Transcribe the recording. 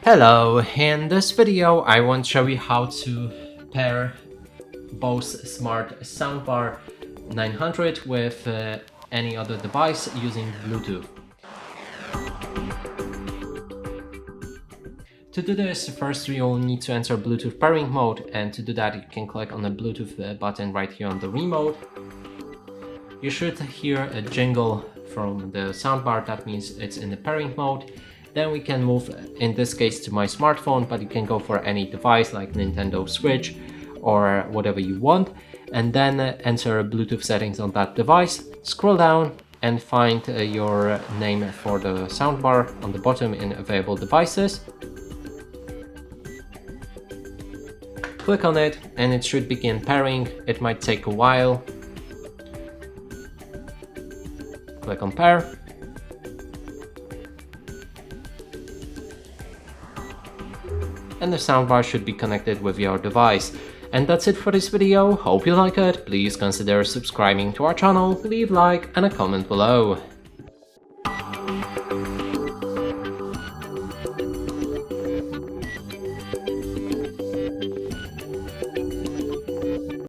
Hello, in this video I want to show you how to pair BOSE Smart Soundbar 900 with any other device using Bluetooth. To do this, first you'll need to enter Bluetooth pairing mode, and to do that you can click on the Bluetooth button right here on the remote. You should hear a jingle from the soundbar, that means it's in the pairing mode. Then we can move, in this case, to my smartphone, but you can go for any device like Nintendo Switch or whatever you want, and then enter Bluetooth settings on that device. Scroll down and find your name for the soundbar on the bottom in available devices. Click on it and it should begin pairing. It might take a while. Click on pair. And the soundbar should be connected with your device. And that's it for this video. Hope you like it. Please consider subscribing to our channel, leave a like and a comment below.